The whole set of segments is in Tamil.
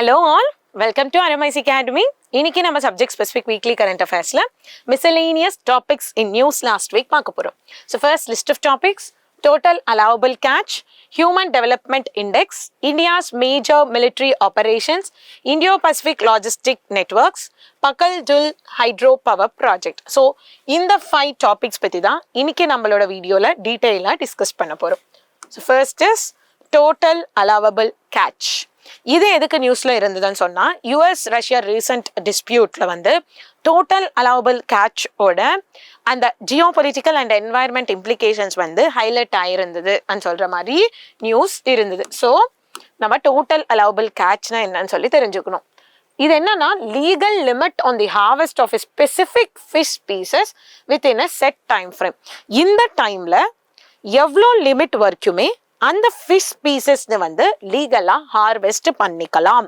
Hello all, welcome to Aram'S Academy. இன்னைக்கு நம்ம subject specific weekly current affairsல miscellaneous topics in news last week பார்க்க போறோம். So first list of topics, total allowable catch, human development index, India's major military operations, Indo-Pacific logistic networks, Pakal Dul hydro power project. So இந்த 5 topics பத்தி தான் இன்னைக்கு நம்மளோட வீடியோல டீடைலா டிஸ்கஸ் பண்ண போறோம். So first is total allowable catch. இது எதுக்கு நியூஸ்ல இருந்ததுன்னு சொன்னா US ரஷ்யா ரீசன்ட் டிஸ்பியூட்ல வந்து டோட்டல் அலவபிள் கேட்ச் ஓட அந்த ஜியோபொலிட்டிக்கல் அண்ட் என்வாயர்மெண்ட் இம்ப்ளிகேஷன்ஸ் வந்து ஹைலைட் ஆயிருந்தது சொல்ற மாதிரி நியூஸ் இருந்தது. ஸோ நம்ம டோட்டல் அலவபிள் கேட்ச்னா என்னன்னு சொல்லி தெரிஞ்சுக்கணும். இது என்னன்னா legal limit on the harvest of specific fish species within a set time frame. இந்த டைம்ல எவ்வளோ லிமிட் வரைக்குமே அந்த ஃபிஷ் ஸ்பீசஸ்னு வந்து லீகலா ஹார்வெஸ்ட் பண்ணிக்கலாம்.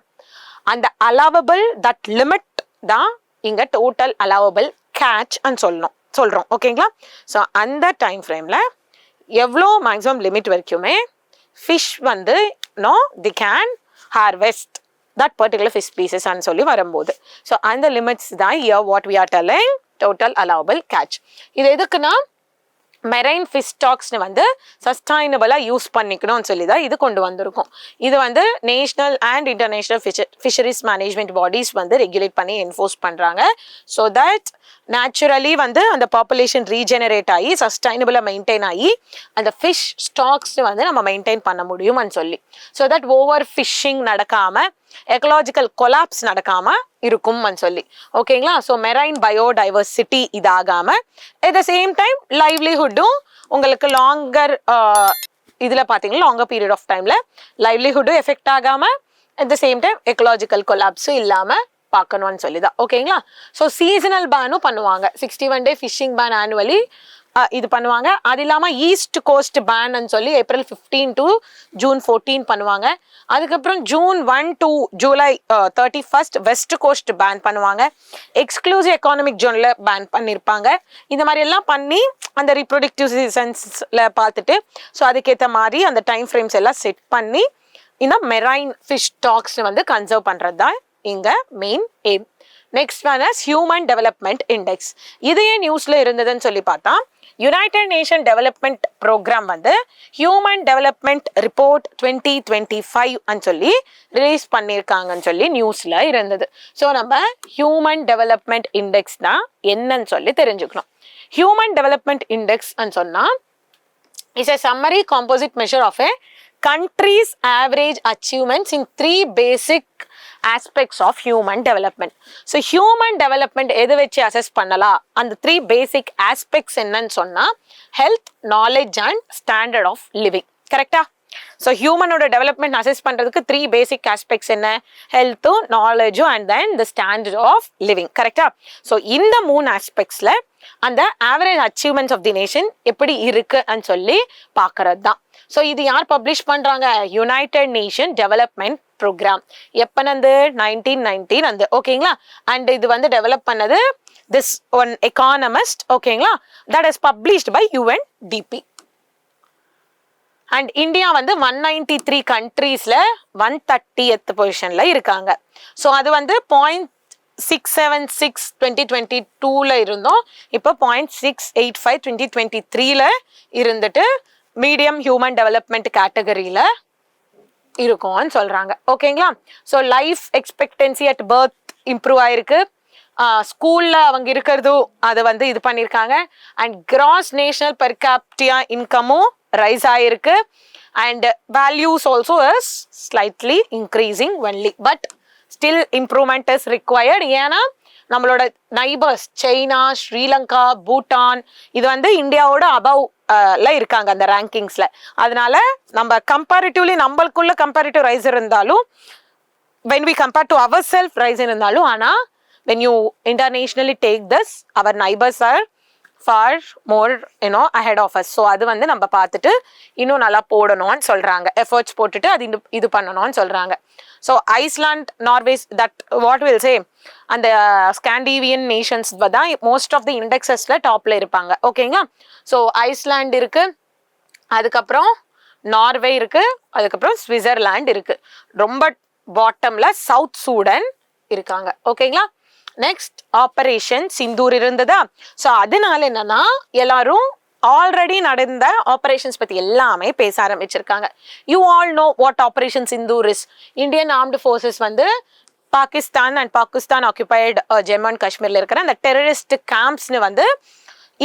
அந்த அலவபிள் தட் லிமிட் தான் இங்க டோட்டல் அலவபிள் கேட்ச் சொல்றோம். ஓகேங்களா? ஸோ அந்த டைம் ஃப்ரேம்ல எவ்வளோ மேக்ஸிமம் லிமிட் வரைக்குமே ஃபிஷ் வந்து they can harvest that particular fish species சொல்லி வரும்போது ஸோ அந்த லிமிட்ஸ் தான் what we are telling total allowable catch. இது எதுக்குன்னா மெரைன் ஃபிஷ் ஸ்டாக்ஸ்னு வந்து சஸ்டைனபிளாக யூஸ் பண்ணிக்கணும்னு சொல்லி தான் இது கொண்டு வந்திருக்கும். இது வந்து national and international fisheries management bodies வந்து ரெகுலேட் பண்ணி என்ஃபோர்ஸ் பண்ணுறாங்க. ஸோ தட் நேச்சுரலி வந்து அந்த பாப்புலேஷன் ரீஜெனரேட் ஆகி சஸ்டைனபிளாக மெயின்டைன் ஆகி அந்த ஃபிஷ் ஸ்டாக்ஸ் வந்து நம்ம மெயின்டைன் பண்ண முடியும்னு சொல்லி ஸோ தட் ஓவர் ஃபிஷ்ஷிங் நடக்காமல் எக்கலாஜிக்கல் கொலாப்ஸ் நடக்காம இருக்கும்னு சொல்லி ஓகேங்களா. ஸோ மெரைன் பயோடைவர்சிட்டி இதாகாம அட் த சேம் டைம் லைவ்லிஹுட்டும் உங்களுக்கு லாங்கர் இதில் பார்த்தீங்கன்னா லாங்கர் பீரியட் ஆஃப் டைமில் லைவ்லிஹுட்டும் எஃபெக்ட் ஆகாமல் at the same time ecological கொலாப்ஸும் இல்லாமல் பார்க்கணும்னு சொல்லி தான் ஓகேங்களா. ஸோ சீசனல் பேனும் பண்ணுவாங்க. 61 day ஃபிஷிங் பேன் ஆனுவலி இது பண்ணுவாங்க. அது இல்லாமல் ஈஸ்ட் கோஸ்ட் பேன் சொல்லி April 15 to June 14 பண்ணுவாங்க. அதுக்கப்புறம் June 1 to July 31 west coast ban பண்ணுவாங்க. எக்ஸ்க்ளூசிவ் எக்கானமிக் ஜோன்ல பேன் பண்ணியிருப்பாங்க. இந்த மாதிரி எல்லாம் பண்ணி அந்த ரீப்ரொடக்டிவ் சீசன்ஸ்ல பார்த்துட்டு ஸோ அதுக்கேற்ற மாதிரி அந்த டைம் ஃப்ரேம்ஸ் எல்லாம் செட் பண்ணி இந்த மெரைன் ஃபிஷ் ஸ்டாக்ஸ் வந்து கன்சர்வ் பண்ணுறது தான் இங்க main aim. Next one is human development index. இதையே நியூஸ்ல இருந்ததுன்னு சொல்லி பார்த்தா யுனைடெட் நேஷன் டெவலப்மெண்ட் ப்ரோக்ராம் வந்து ஹியூமன் டெவலப்மெண்ட் ரிப்போர்ட் 2025 சொல்லி ரிலீஸ் பண்ணியிருக்காங்கன்னு சொல்லி நியூஸ்ல இருந்தது. ஸோ நம்ம ஹியூமன் டெவலப்மெண்ட் இண்டெக்ஸ் தான் என்னன்னு சொல்லி தெரிஞ்சுக்கணும். ஹியூமன் டெவலப்மெண்ட் இண்டெக்ஸ் சொன்னா is a summary composite measure of a country's average achievements in 3 basic aspects of human development. So human development எது வச்சு அசஸ் பண்ணலாம் அந்த 3 basic aspects என்னன்னு சொன்னா health, knowledge and standard of living. கரெக்டா? ஸோ ஹியூமனோட டெவலப்மெண்ட் அசஸ் பண்றதுக்கு 3 basic aspects என்ன? ஹெல்த்தும், நாலேஜும் and then the standard of living. கரெக்டா? ஸோ இந்த 3 ஆஸ்பெக்ட்ஸ்ல அந்த average achievements of the nation எப்படி இருக்குன்னு சொல்லி பார்க்கறது தான். ஸோ இது யார் பப்ளிஷ் பண்றாங்க? United nation development programme. எப்பனது? 1919 ஓகேங்களா. அண்ட் இது வந்து டெவலப் பண்ணது திஸ் ஒன் எக்கானமிஸ்ட் ஓகேங்களா. That is published by UNDP. And India வந்து 193 கண்ட்ரீஸ்ல 130th பொசிஷன்ல இருக்காங்க. ஸோ அது வந்து 0.676 2022ல இருந்தோம். இப்போ 0.685 2023ல இருந்துட்டு மீடியம் ஹியூமன் டெவலப்மெண்ட் கேட்டகரியில இருக்கும்னு சொல்றாங்க. ஓகேங்களா. So life expectancy at birth improve ஆயிருக்கு. ஸ்கூல்ல அவங்க இருக்கிறதும் அதை வந்து இது பண்ணியிருக்காங்க. And gross national per capita இன்கமும் ரைஸ் ஆயிருக்கு. And values also is slightly increasing only but still improvement is required. ஏன்னா நம்மளோட நைபர்ஸ் சைனா, ஸ்ரீலங்கா, பூட்டான் இது வந்து இந்தியாவோட அபவ்ல இருக்காங்க அந்த ரேங்கிங்ஸ்ல. அதனால நம்ம கம்பேரிட்டிவ்லி நம்மளுக்குள்ள கம்பேரிட்டிவ் ரைஸ் இருந்தாலும் when we compare to ourselves rice இருந்தாலும் ஆனா when you internationally take this our neighbors are far more ahead of us. So அது வந்து நம்ம பார்த்துட்டு இன்னும் நல்லா போடணும்னு சொல்றாங்க. எஃபர்ட்ஸ் போட்டுட்டு அது இது பண்ணணும்னு சொல்றாங்க. So Iceland, Norways that what will say அந்த ஸ்காண்டிவியன் நேஷன்ஸ் தான் மோஸ்ட் ஆஃப் தி இண்டெக்ஸஸ்ல டாப்ல இருப்பாங்க. ஓகேங்களா. ஸோ ஐஸ்லாண்ட் இருக்கு, அதுக்கப்புறம் நார்வே இருக்கு, அதுக்கப்புறம் ஸ்விட்சர்லாண்ட் இருக்கு. ரொம்ப பாட்டம்ல சவுத் சூடன் இருக்காங்க. ஓகேங்களா? நெக்ஸ்ட் ஆபரேஷன் சிந்தூர் இருந்ததா? ஸோ அதனால என்னன்னா எல்லாரும் ஆல்ரெடி நடந்த ஆபரேஷன்ஸ் பத்தி எல்லாமே பேச ஆரம்பிச்சிருக்காங்க. You all know what operation Sindoor is. Indian armed forces வந்து Pakistan and Pakistan occupied Jammu and காஷ்மீர்ல இருக்கிற அந்த டெரரிஸ்ட் கேம்ப்ஸ்னு வந்து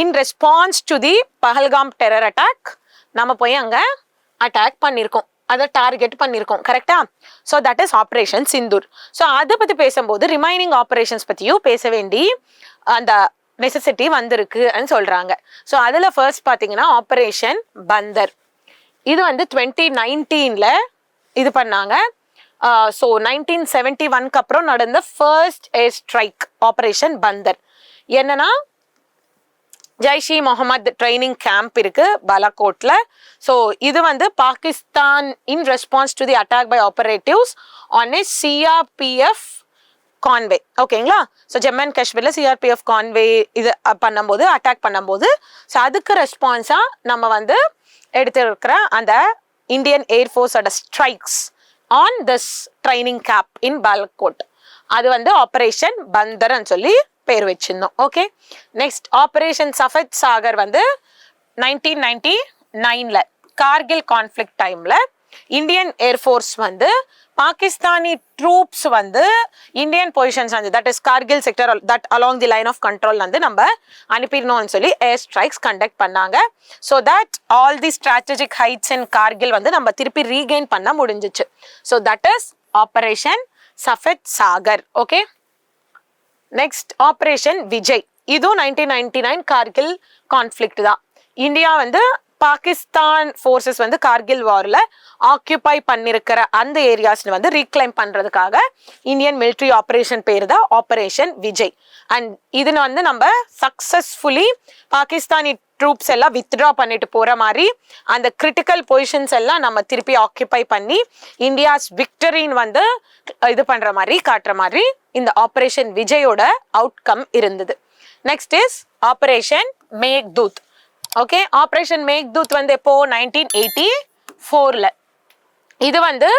in response to the Pahalgam terror attack நம்ம போய் அங்க அட்டாக் பண்ணியிருக்கோம், அதை டார்கெட் பண்ணியிருக்கோம். கரெக்டா? So that is operation Sindoor. So அதை பற்றி பேசும்போது ரிமைனிங் ஆப்ரேஷன்ஸ் பற்றியும் பேச வேண்டி அந்த நெசசிட்டி வந்திருக்குன்னு சொல்றாங்க. ஸோ அதில் ஃபர்ஸ்ட் பார்த்தீங்கன்னா ஆப்ரேஷன் பந்தர். இது வந்து 2019 இது பண்ணாங்க. ஸோ 1971 அப்புறம் நடந்த ஃபர்ஸ்ட் ஏர் ஸ்ட்ரைக் ஆப்ரேஷன் பந்தர். என்னன்னா ஜெய்ஷி முகமது ட்ரைனிங் கேம்ப் இருக்கு பாலாகோட்ல. ஸோ இது வந்து Pakistan in response to the attack by operatives on a CRPF convoy. ஓகேங்களா? ஸோ ஜம்மு அண்ட் காஷ்மீர்ல சிஆர்பிஎஃப் கான்வே இது பண்ணும்போது அட்டாக் பண்ணும்போது ஸோ அதுக்கு ரெஸ்பான்ஸா நம்ம வந்து எடுத்திருக்கிற அந்த இந்தியன் ஏர்ஃபோர்ஸோட strikes on this training camp in Balakot, அது வந்து ஆப்ரேஷன் பந்தர்ன்னு சொல்லி பேர் வச்சிருந்தோம். Okay. Next operation Safed Sagar வந்து 1999 கார்கில் கான்ஃபிளிக் டைம்ல இந்தியன் ஏர்ஃபோர்ஸ் வந்து பாகிஸ்தானி ட்ரூப்ஸ் வந்து இந்தியன் பொசிஷன்ஸ் வந்து that is Kargil sector that along the line of control வந்து நம்ம அனுப்பிடணும்னு சொல்லி ஏர் ஸ்ட்ரைக்ஸ் கண்டக்ட் பண்ணாங்க. So that all the strategic heights in Kargil வந்து நம்ம திருப்பி ரீகெயின் பண்ண முடிஞ்சிச்சு. So that is operation Safed Sagar. Okay. Next operation Vijay. இதுவும் 1999 கார்கில் கான்ஃபிளிக்ட் தான். இந்தியா வந்து பாகிஸ்தான் ஃபோர்ஸஸ் வந்து கார்கில் வார்ல ஆக்கியூபை பண்ணிருக்கிற அந்த ஏரியாஸ் வந்து ரீக்ளைம் பண்றதுக்காக இந்தியன் மிலிட்ரி ஆப்ரேஷன் பேர் தான் ஆப்ரேஷன் விஜய். அண்ட் இதுல வந்து நம்ம சக்சஸ்ஃபுல்லி பாகிஸ்தானி ட்ரூப்ஸ் எல்லாம் வித்ட்ரா பண்ணிட்டு போற மாதிரி அந்த கிரிட்டிக்கல் பொசிஷன்ஸ் எல்லாம் நம்ம திருப்பி ஆக்கியூபை பண்ணி இந்தியாஸ் விக்டரின்னு வந்து இது பண்ற மாதிரி காட்டுற மாதிரி இந்த ஆப்ரேஷன் விஜயோட அவுட்கம் இருந்தது. Next is operation Meghdoot. Okay. Operation Meghdoot வந்து எப்போ 1984. இது வந்து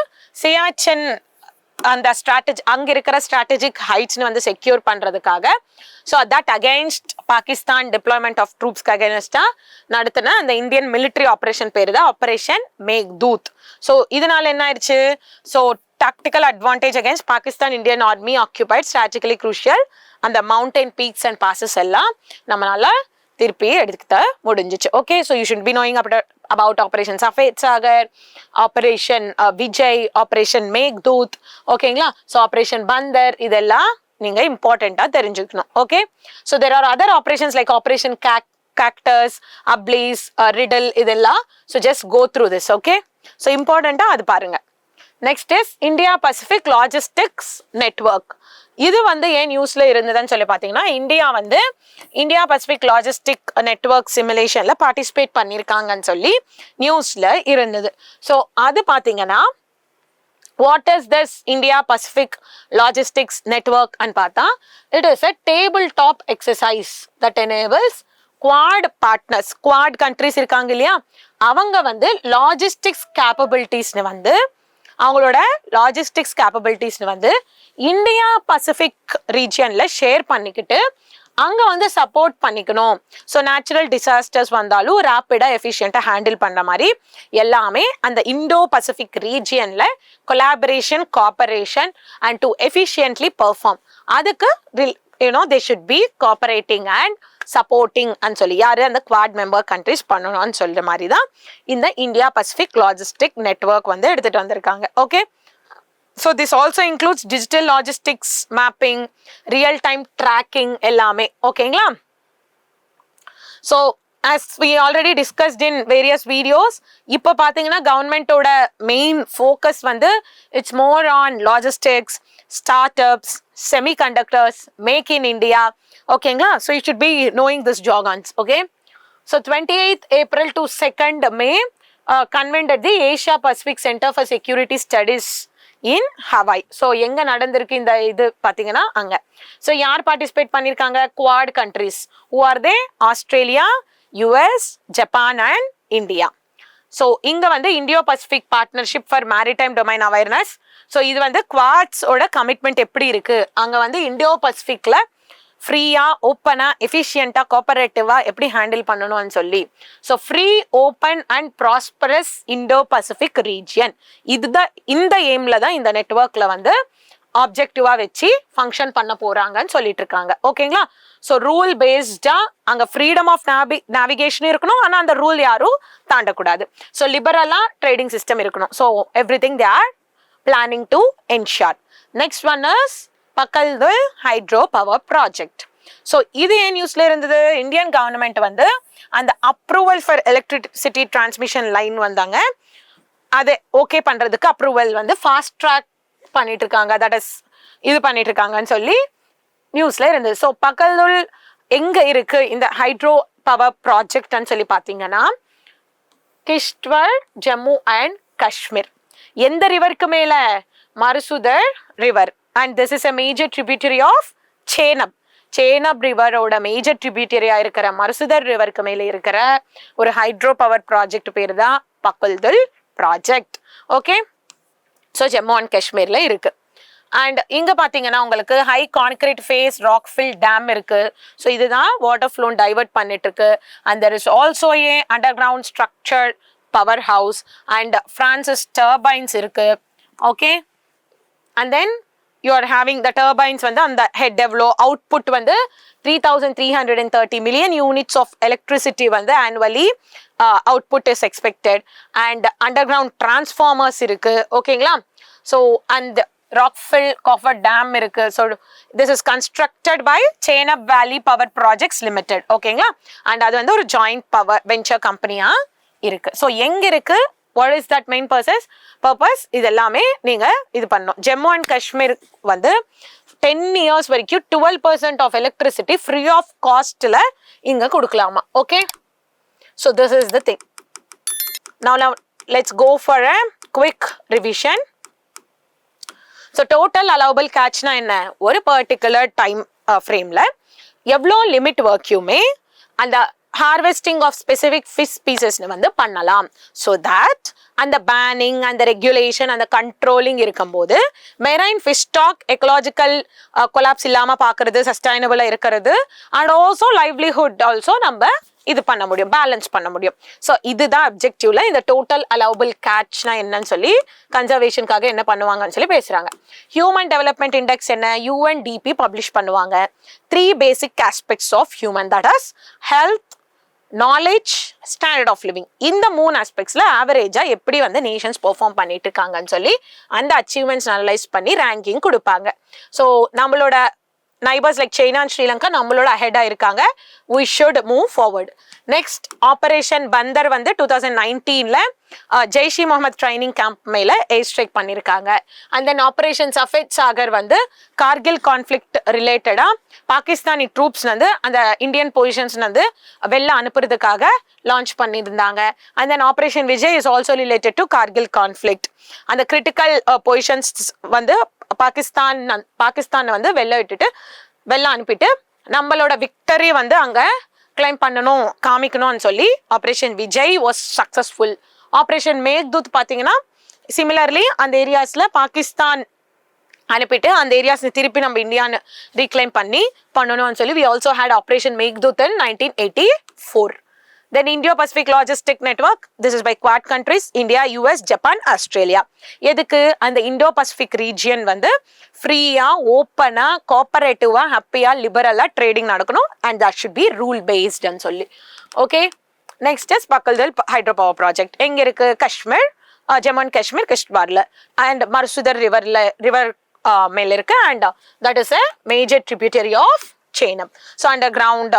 சியாச்சன் அந்த அங்க இருக்கிற ஸ்ட்ராட்டஜிக் ஹைட்ஸ்னு வந்து செக்யூர் பண்றதுக்காக so that against Pakistan deployment of ட்ரூப்ஸ்க்கு அகெயின்ஸ்டா நடத்தின அந்த இந்தியன் மிலிட்ரி ஆப்ரேஷன் பேரு தான் ஆப்ரேஷன் மேக்தூத். ஸோ இதனால என்ன ஆயிடுச்சு? So tactical advantage against Pakistan Indian army occupied strategically crucial அந்த மவுண்டைன் பீக்ஸ் அண்ட் பாசஸ் எல்லாம் நம்மளால திருப்பி எடுத்துக்கிட்ட முடிஞ்சிச்சு. Okay. So you should be knowing about operation Safed Sagar, operation Vijay, operation Meghdoot. ஓகேங்களா? ஸோ ஆப்ரேஷன் பந்தர் இதெல்லாம் நீங்க இம்பார்ட்டண்டா தெரிஞ்சுக்கணும். Okay. So there are other operations like operation cactus, அப்ளீஸ், ரிடல் இதெல்லாம். So just go through this. Okay. So இம்பார்ட்டண்டா அது பாருங்க. Next is India Pacific logistics network. இது வந்து ஏன் நியூஸ்ல இருந்ததுன்னு சொல்லி பார்த்தீங்கன்னா இந்தியா வந்து இந்தியா பசிபிக் லாஜிஸ்டிக் நெட்வொர்க் சிமுலேஷன்ல பார்ட்டிசிபேட் பண்ணியிருக்காங்கன்னு சொல்லி நியூஸ்ல இருந்தது. ஸோ அது பார்த்தீங்கன்னா what is this India Pacific logistics network and பார்த்தா it is a table top exercise that enables Quad partners, Quad countries இருக்காங்க இல்லையா, அவங்க வந்து லாஜிஸ்டிக்ஸ் கேப்பபிலிட்டிஸ்னு வந்து அவங்களோட லாஜிஸ்டிக்ஸ் கேப்பபிலிட்டிஸ்னு வந்து இந்தியா பசிபிக் ரீஜியன்ல ஷேர் பண்ணிக்கிட்டு அங்க வந்து சப்போர்ட் பண்ணிக்கணும். ஸோ நேச்சுரல் டிசாஸ்டர்ஸ் வந்தாலும் ரேப்பிடா எஃபிஷியண்டா ஹேண்டில் பண்ற மாதிரி எல்லாமே அந்த இண்டோ பசிபிக் ரீஜியன்ல collaboration, cooperation and to efficiently perform அதுக்கு they should be cooperating and supporting and சொல்லி யாரு அந்த குவாட் மெம்பர் கண்ட்ரிஸ் பண்ணணும்னு சொல்ற மாதிரி தான் இந்த இந்தியா பசிபிக் லாஜிஸ்டிக் நெட்வொர்க் வந்து எடுத்துட்டு வந்திருக்காங்க. Okay. So this also includes digital logistics mapping, real time tracking எல்லாமே. ஓகேங்களா? So as we already discussed in various videos, இப்போ பார்த்தீங்கன்னா கவர்மெண்டோட மெயின் ஃபோக்கஸ் வந்து it's more on logistics, startups, semiconductors, make in India. ஓகேங்களா? So you should be knowing this jargons. Okay. So 28th April to 2nd May convened at the Asia Pacific Center for Security Studies in Hawaii. So எங்க நடந்திருக்கு இந்த இது பார்த்தீங்கன்னா அங்க. ஸோ யார் பார்ட்டிசிபேட் பண்ணியிருக்காங்க? Quad countries. Who are they? Australia, US, Japan and India. So இங்கே வந்து Indo Pacific partnership for maritime domain awareness. So இது வந்து குவாட்ஸோட கமிட்மெண்ட் எப்படி இருக்கு, அங்கே வந்து இந்தியோ பசிபிக்ல ஃப்ரீயா ஓப்பனா எஃபிஷியண்டா கோஆபரேட்டிவா எப்படி ஹேண்டில் பண்ணணும்னு சொல்லி. So free open and prosperous Indo Pacific region, இதுதான் இந்த எய்ம்ல தான் இந்த நெட்வொர்க்ல வந்து ஆப்ஜெக்டிவா வச்சு ஃபங்க்ஷன் பண்ண போறாங்கன்னு சொல்லிட்டு இருக்காங்க. ஓகேங்களா? ஸோ ரூல் பேஸ்டா அங்க ஃப்ரீடம் ஆஃப் நேவிகேஷன் இருக்கணும், ஆனா அந்த ரூல் யாரும் தாண்டக்கூடாது. ஸோ லிபரலா ட்ரேடிங் சிஸ்டம் இருக்கணும். So every thing they are planning to ensure. Next one is Pakal Dul hydro power project. So இது ஏன் நியூஸ்ல இருந்தது, இந்தியன் கவர்மெண்ட் வந்து அந்த approval for electricity transmission line வந்தாங்க, அதை ஓகே பண்றதுக்கு அப்ரூவல் வந்து ஃபாஸ்ட் ட்ராக் பண்ணிட்டு இருக்காங்க, தட் இஸ் இது பண்ணிட்டு இருக்காங்கன்னு சொல்லி நியூஸ்ல இருந்தது. ஸோ பக்கல்துல் எங்க இருக்கு இந்த ஹைட்ரோ பவர் ப்ராஜெக்ட்னு சொல்லி பார்த்தீங்கன்னா கிஷ்ட்வார், ஜம்மு அண்ட் காஷ்மீர். எந்த ரிவருக்கு மேல, Marusudar river, and this is a major tributary of Chenab ரிவரோட மேஜர் ட்ரிபியூட்டரியா இருக்கிற மருசுதர் ரிவருக்கு மேல இருக்கிற ஒரு ஹைட்ரோ பவர் ப்ராஜெக்ட் பேர் தான் Pakal Dul project. Okay, so Jammu and காஷ்மீர்ல இருக்கு. அண்ட் இங்க பாத்தீங்கன்னா உங்களுக்கு high concrete face rockfill dam இருக்கு. ஸோ இதுதான் வாட்டர் ஃப்ளோ டைவர்ட் பண்ணிட்டு இருக்கு. And there is also a underground structure power house and Francis turbines இருக்கு. Okay, and then you are having the turbines வந்து அந்த ஹெட் எவ்வளோ அவுட்புட் வந்து 3,330 மில்லியன் யூனிட்ஸ் ஆஃப் எலக்ட்ரிசிட்டி வந்து annually output is expected. And underground transformers இருக்கு. ஓகேங்களா? So and rockfill coffer dam இருக்கு. So this is constructed by Chenab valley power projects limited. ஓகேங்களா? அண்ட் அது வந்து ஒரு ஜாயிண்ட் பவர் வெஞ்சர் கம்பெனியா இருக்கு. ஸோ எங்க இருக்கு, what is that main purpose, இது எல்லாமே நீங்க இது பண்ணணும். ஜம்மு அண்ட் காஷ்மீர் வந்து 10 years வரைக்கும் 12% ஆஃப் எலக்ட்ரிசிட்டி ஃப்ரீ ஆஃப் காஸ்ட்ல இங்க கொடுக்கலாமா. Okay, so this is the thing. Now let's go for a quick revision. So total allowable கேட்ச்னா என்ன, ஒரு பர்டிகுலர் டைம் ஃப்ரேம்ல எவ்வளோ லிமிட் ஒர்க்கையுமே அந்த ஹார்வெஸ்டிங் ஆஃப் ஸ்பெசிஃபிக் ஃபிஷ் ஸ்பீசஸ்னு வந்து பண்ணலாம். ஸோ தட் அந்த பேனிங், அந்த ரெகுலேஷன், அந்த கண்ட்ரோலிங் இருக்கும்போது marine fish stock ecological collapse இல்லாமல் பார்க்கறது, சஸ்டைனபிளாக இருக்கிறது, அண்ட் ஆல்சோ லைவ்லிஹுட் ஆல்சோ நம்ம இது பண்ண முடியும், பேலன்ஸ் பண்ண முடியும். ஸோ இதுதான் அப்ஜெக்டிவ்ல இந்த டோட்டல் அலவபிள் கேட்ச்னா என்னன்னு சொல்லி கன்சர்வேஷனுக்காக என்ன பண்ணுவாங்கன்னு சொல்லி பேசுறாங்க. ஹியூமன் டெவலப்மெண்ட் இண்டெக்ஸ் என்ன, UNDP பப்ளிஷ் பண்ணுவாங்க. 3 basic aspects of human, that is health, knowledge, standard of living. இந்த 3 ஆஸ்பெக்ட்ஸ்ல ஆவரேஜா எப்படி வந்து நேஷன்ஸ் பெர்ஃபார்ம் பண்ணிட்டு இருக்காங்கன்னு சொல்லி அந்த அச்சீவ்மெண்ட்ஸ் அனலைஸ் பண்ணி ரேங்கிங் கொடுப்பாங்க. ஸோ நம்மளோட neighbours like China and Sri Lanka நம்மளோட அஹெடா இருக்காங்க. we should move forward. Next operation Bandar வந்து 2019ல ஜெய்ஷ் இ முகமது ட்ரைனிங் கேம்ப் மேல ஏர் ஸ்ட்ரைக் பண்ணியிருக்காங்க. And then operation Safed Sagar வந்து கார்கில் கான்ஃபிளிக்ட் ரிலேட்டடா பாகிஸ்தானி ட்ரூப்ஸ் வந்து அந்த இந்தியன் பொசிஷன்ஸ் வந்து வெளில அனுப்புறதுக்காக லான்ச் பண்ணியிருந்தாங்க. And then operation Vijay is also related to Kargil conflict. அந்த கிரிட்டிக்கல் பொசிஷன்ஸ் வந்து பாகிஸ்தான் வந்து வெளில அனுப்பிட்டு நம்மளோட விக்டரி வந்து அங்க கிளைம் பண்ணணும், காமிக்கணும்னு சொல்லி operation Vijay was successful. Operation Meghdoot பாத்தீங்கன்னா சிமிலர்லி அந்த ஏரியாஸ்ல பாகிஸ்தான் அனுப்பிட்டு அந்த ஏரியாஸ் திருப்பி நம்ம இந்தியான்னு ரீக்ளைம் பண்ணணும்னு சொல்லி we also had operation Meghdoot in 1984. Then Indo-Pacific Logistic Network, this is by Quad countries, India, US, Japan, Australia. எதுக்கு அந்த இண்டோ-பசிபிக் ரீஜியன் வந்து ஃப்ரீயா, ஓப்பனா, கோஆபரேட்டிவா, ஹாப்பியா, லிபரலா ட்ரேடிங் நடக்கணும். And that should be rule பேஸ்ட்னு சொல்லி. Okay, next is Pakal Dul hydro power project. எங்க இருக்கு, காஷ்மீர், ஜம்மு அண்ட் காஷ்மீர், கிஷ்ட்வார்ல. அண்ட் மருசுதர் ரிவர் மேல இருக்கு. And that is a major tributary of Chenab. So underground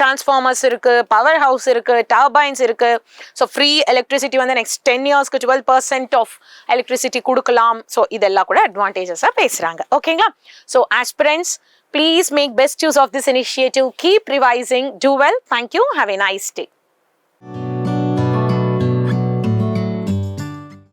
transformers இருக்கு, பவர் ஹவுஸ் இருக்கு, டர்பைன்ஸ் இருக்கு. ஸோ ஃப்ரீ எலக்ட்ரிசிட்டி வந்து நெக்ஸ்ட் 10 yearsக்கு 12% ஆஃப் எலக்ட்ரிசிட்டி கொடுக்கலாம். ஸோ இதெல்லாம் கூட அட்வான்டேஜஸாக பேசுறாங்க. ஓகேங்களா? So aspirants, please make best use of this initiative. Keep revising. Do well. Thank you. Have a nice day.